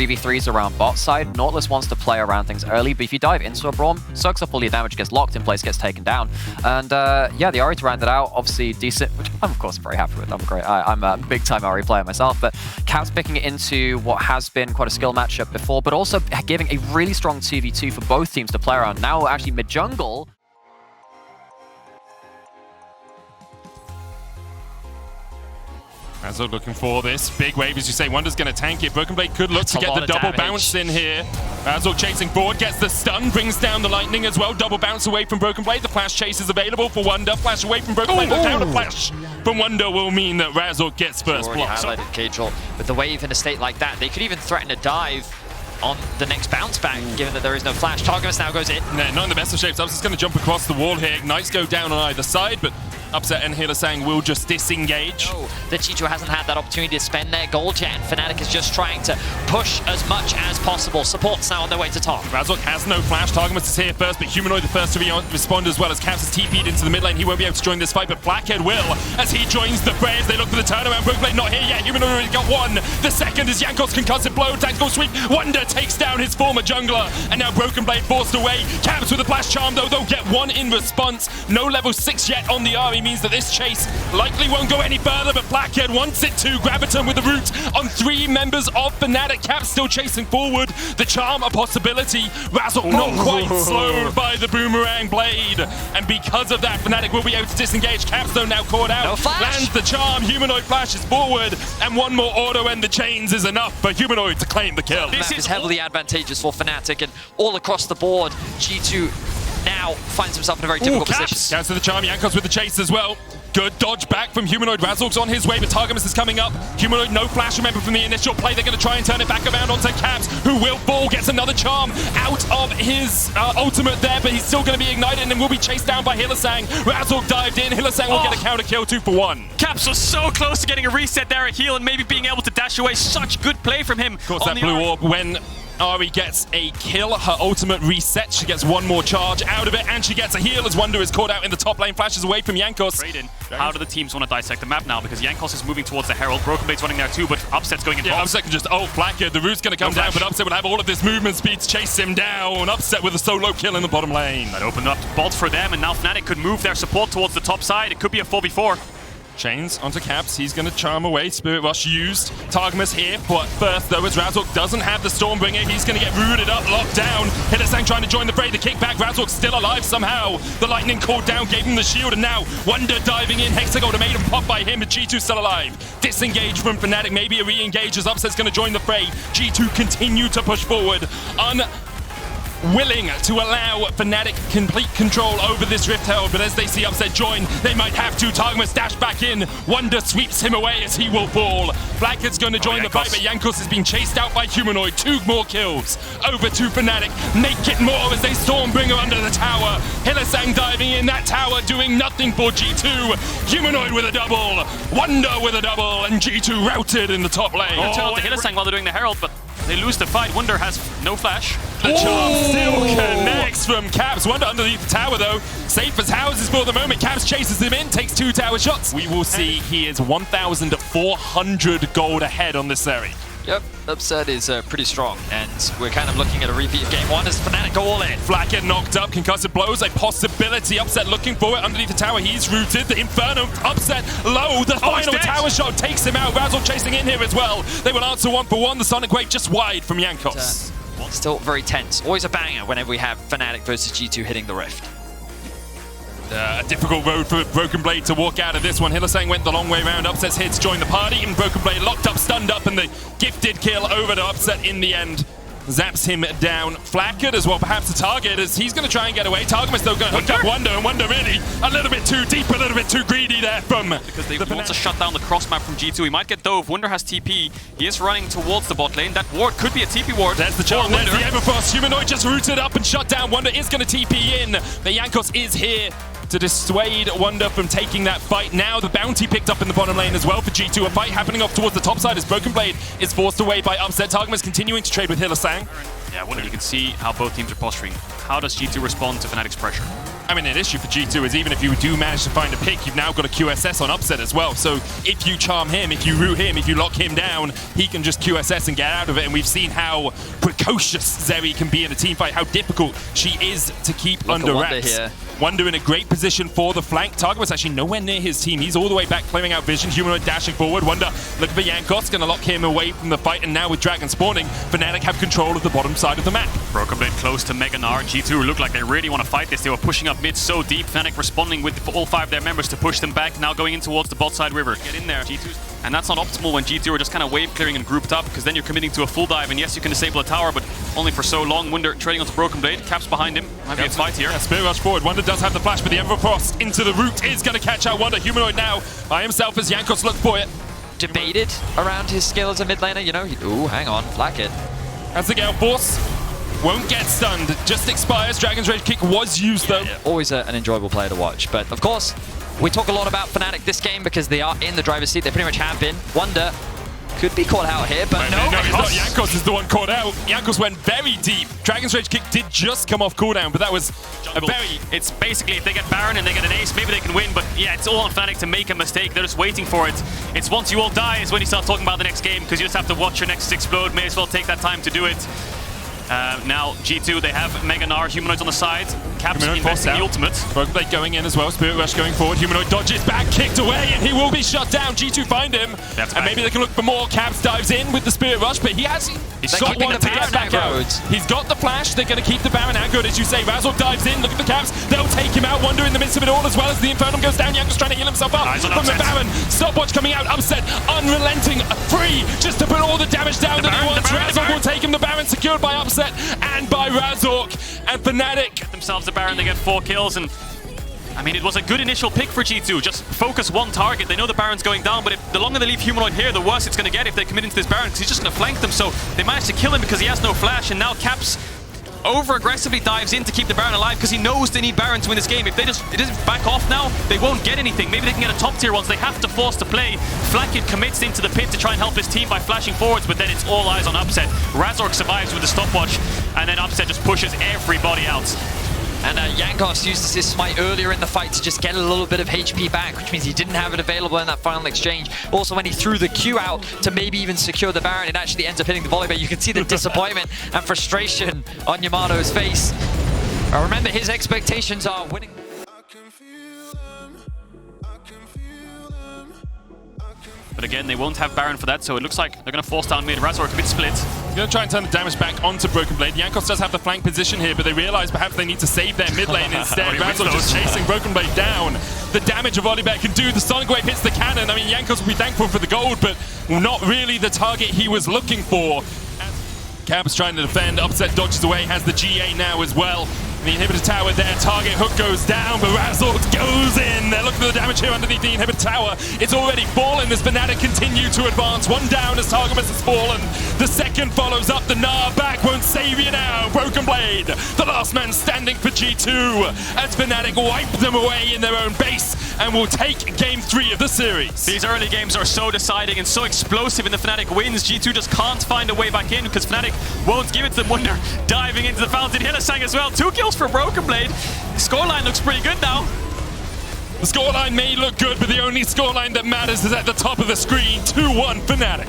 3v3s around bot side. Nautilus wants to play around things early, but if you dive into a Braum, soaks up all your damage, gets locked in place, gets taken down. And yeah, the Ahri to round it out, obviously decent, which I'm of course very happy with. I'm a big time Ahri player myself, but Cap's picking it into what has been quite a skill matchup before, but also giving a really strong 2v2 for both teams to play around. Now actually mid-jungle. Razork looking for this big wave, as you say. Wonder's going to tank it. Broken Blade could look to get the double bounce in here. Razork chasing forward, gets the stun, brings down the lightning as well. Double bounce away from Broken Blade. The flash chase is available for Wonder. Flash away from Broken Blade. The counter flash from Wonder will mean that Razork gets first block. Highlighted Cajal with the wave in a state like that. They could even threaten a dive on the next bounce back, given that there is no flash. Targamas now goes in. No, not in the best of shapes. Upset's going to jump across the wall here. Ignites go down on either side, but Upset and Hylissang will just disengage. No, the G2 hasn't had that opportunity to spend their gold yet. Fnatic is just trying to push as much as possible. Support's now on their way to top. Razork has no flash. Targamas is here first, but Humanoid the first to respond as well as Caps is TP'd into the mid lane. He won't be able to join this fight, but Flakked will as he joins the fray as they look for the turnaround. Broken Blade not here yet. Humanoid already got one. The second is Jankos concussive blow. Tactical sweep. Wonder takes down his former jungler, and now Broken Blade forced away. Caps with a flash charm though. They'll get one in response. No level 6 yet on the Ahri means that this chase likely won't go any further, but Flakked wants it to. Graviton with the root on 3 members of Fnatic. Cap still chasing forward. The charm a possibility. Razork not quite slowed by the boomerang blade, and because of that, Fnatic will be able to disengage. Caps though now caught out. No flash. Lands the charm. Humanoid flashes forward, and one more auto and the chains is enough for Humanoid to claim the kill. This is heavily advantageous for Fnatic, and all across the board, G2 now finds himself in a very difficult position. Caps to the charm. Jankos with the chase as well. Good dodge back from Humanoid. Razork's on his way, but Targamas is coming up. Humanoid, no flash, remember, from the initial play. They're going to try and turn it back around onto Caps, who will fall, gets another charm out of his ultimate there, but he's still going to be ignited and will be chased down by Hylissang. Razork dived in. Hylissang will get a counter kill, 2 for 1. Caps was so close to getting a reset there, a heal, and maybe being able to dash away. Such good play from him. Of course, that blue orb, when Ahri gets a kill, her ultimate reset. She gets one more charge out of it, and she gets a heal as Wonder is caught out in the top lane. Flashes away from Jankos. How do the teams want to dissect the map now? Because Jankos is moving towards the Herald. Broken Blade's running there too, but Upset's going in. Yeah, Upset can just Flakked. The root's going to come down, but Upset will have all of this movement speed to chase him down. Upset with a solo kill in the bottom lane. That opened up bolts for them, and now Fnatic could move their support towards the top side. It could be a 4v4. Chains onto Caps. He's going to charm away. Spirit Rush used. Targamas here, but first though, as Razork doesn't have the Stormbringer, he's going to get rooted up, locked down. Hylissang trying to join the fray. The kickback. Razork's still alive somehow. The lightning called down, gave him the shield, and now Wonder diving in. Hexagon made him pop by him, but G2 still alive. Disengage from Fnatic. Maybe a re-engage as Upset's going to join the fray. G2 continue to push forward. Willing to allow Fnatic complete control over this Rift Herald, but as they see Upset join, they might have to. Targamas dash back in. Wonder sweeps him away as he will fall. Flakked's going to join the fight, but Jankos has been chased out by Humanoid. 2 more kills. Over to Fnatic. Make it more as they Stormbringer under the tower. Hylissang diving in that tower, doing nothing for G2. Humanoid with a double. Wonder with a double, and G2 routed in the top lane. Turn to Hylissang while they're doing the Herald, but they lose the fight. Wonder has no flash. The charm still connects from Caps. Wonder underneath the tower though. Safe as houses for the moment. Caps chases him in, takes 2 tower shots. We will see he is 1,400 gold ahead on this series. Yep, Upset is pretty strong, and we're kind of looking at a repeat of game 1 as Fnatic go all in. Flakked knocked up, concussive blows, a possibility. Upset looking for it underneath the tower. He's rooted. The Inferno, Upset low. The final tower shot takes him out. Razork chasing in here as well. They will answer 1 for 1. The Sonic Wave just wide from Jankos. Still very tense. Always a banger whenever we have Fnatic versus G2 hitting the Rift. A difficult road for Broken Blade to walk out of this one. Hylissang went the long way around. Upset's here to join the party, and Broken Blade locked up, stunned up, and the gifted kill over to Upset in the end. Zaps him down. Flakked as well, perhaps a target, as he's going to try and get away. Targamas though going to hook up Wonder, and Wonder really a little bit too deep, a little bit too greedy there from because they want to shut down the cross map from G2. He might get dove. Wonder has TP. He is running towards the bot lane. That ward could be a TP ward. There's the charm. There's the Everfrost. Humanoid just rooted up and shut down. Wonder is going to TP in. The Jankos is here to dissuade Wonder from taking that fight. Now the bounty picked up in the bottom lane as well for G2. A fight happening off towards the top side as Broken Blade is forced away by Upset. Targamas continuing to trade with Hylissang. Yeah, Wonder, you can see how both teams are posturing. How does G2 respond to Fnatic's pressure? I mean, an issue for G2 is even if you do manage to find a pick, you've now got a QSS on Upset as well. So if you charm him, if you root him, if you lock him down, he can just QSS and get out of it. And we've seen how precocious Zeri can be in a team fight, how difficult she is to keep under wraps. Wonder in a great position for the flank. Target was actually nowhere near his team. He's all the way back, clearing out vision. Humanoid dashing forward. Wonder looking for Jankos, gonna lock him away from the fight. And now with Dragon spawning, Fnatic have control of the bottom side of the map. Broken Blade close to Mega Gnar. G2 look like they really want to fight this. They were pushing up mid so deep. Fnatic responding with all 5 of their members to push them back. Now going in towards the bot side river. Get in there, G2. And that's not optimal when G2 are just kind of wave clearing and grouped up, because then you're committing to a full dive. And yes, you can disable a tower, but only for so long. Wonder trading onto Broken Blade. Caps behind him. Might be a fight here. Yeah, Spirit Rush forward. Wonder does have the flash, but the Everfrost into the root is going to catch out Wonder. Humanoid now by himself as Jankos look for it. Debated around his skill as a mid laner, you know. Ooh, hang on, Flakked. As the Gale Force won't get stunned, just expires. Dragon's Rage kick was used though. Always an enjoyable player to watch, but of course, we talk a lot about Fnatic this game because they are in the driver's seat. They pretty much have been. Wonder could be caught out here, but no, he's not. Jankos is the one caught out. Jankos went very deep. Dragon's Rage kick did just come off cooldown, but that was a very... It's basically, if they get Baron and they get an ace, maybe they can win, but yeah, it's all on Fnatic to make a mistake. They're just waiting for it. It's once you all die is when you start talking about the next game, because you just have to watch your nexus explode. May as well take that time to do it. Now, G2, they have Mega Gnar, Humanoids on the side. Caps investing the ultimate. Broken Blade going in as well. Spirit Rush going forward. Humanoid dodges back, kicked away, and he will be shut down. G2 find him. And maybe they can look for more. Caps dives in with the Spirit Rush, but he has... He's got one to get back out. He's got the flash. They're going to keep the Baron aggroed, as you say. Razork dives in. Look at the Caps. They'll take him out. Wonder in the midst of it all, as well as the Infernum goes down. Jankos trying to heal himself up from the Baron. Stopwatch coming out. Upset. Unrelenting. Free. Just to put all the damage down that he wants. Razork will take him. The Baron secured by Upset and by Razork. And Fnatic get themselves the Baron. They get 4 kills. And I mean, it was a good initial pick for G2. Just focus one target. They know the Baron's going down, but if the longer they leave Humanoid here, the worse it's going to get if they commit into this Baron, because he's just going to flank them. So they managed to kill him because he has no flash, and now Caps over-aggressively dives in to keep the Baron alive because he knows they need Baron to win this game. If they just back off now, they won't get anything. Maybe they can get a top tier once. They have to force to play. Flakked commits into the pit to try and help his team by flashing forwards, but then it's all eyes on Upset. Razork survives with the stopwatch, and then Upset just pushes everybody out. And Jankos used his smite earlier in the fight to just get a little bit of HP back, which means he didn't have it available in that final exchange. Also, when he threw the Q out to maybe even secure the Baron, it actually ends up hitting the volley, but you can see the disappointment and frustration on Yamato's face. Remember, his expectations are winning. But again, they won't have Baron for that, so it looks like they're going to force down mid. Razork a bit split. He's going to try and turn the damage back onto Broken Blade. Jankos does have the flank position here, but they realize perhaps they need to save their mid lane instead. Razork just chasing Broken Blade down. The damage of Oliver can do. The Sonic Wave hits the cannon. I mean, Jankos will be thankful for the gold, but not really the target he was looking for. Caps trying to defend. Upset dodges away, has the GA now as well. The inhibitor tower there, target hook goes down, but Razork goes in. They're looking for the damage here underneath the inhibitor tower. It's already fallen as Fnatic continue to advance. One down as Targamas has fallen. The second follows up, the Gnar back won't save you now. Broken Blade, the last man standing for G2 as Fnatic wipe them away in their own base and will take game 3 of the series. These early games are so deciding and so explosive in the Fnatic wins. G2 just can't find a way back in because Fnatic won't give it to them. Wonder diving into the fountain. Hylissang as well. 2 kills for Broken Blade. Scoreline looks pretty good now. The scoreline may look good, but the only scoreline that matters is at the top of the screen. 2-1 Fnatic.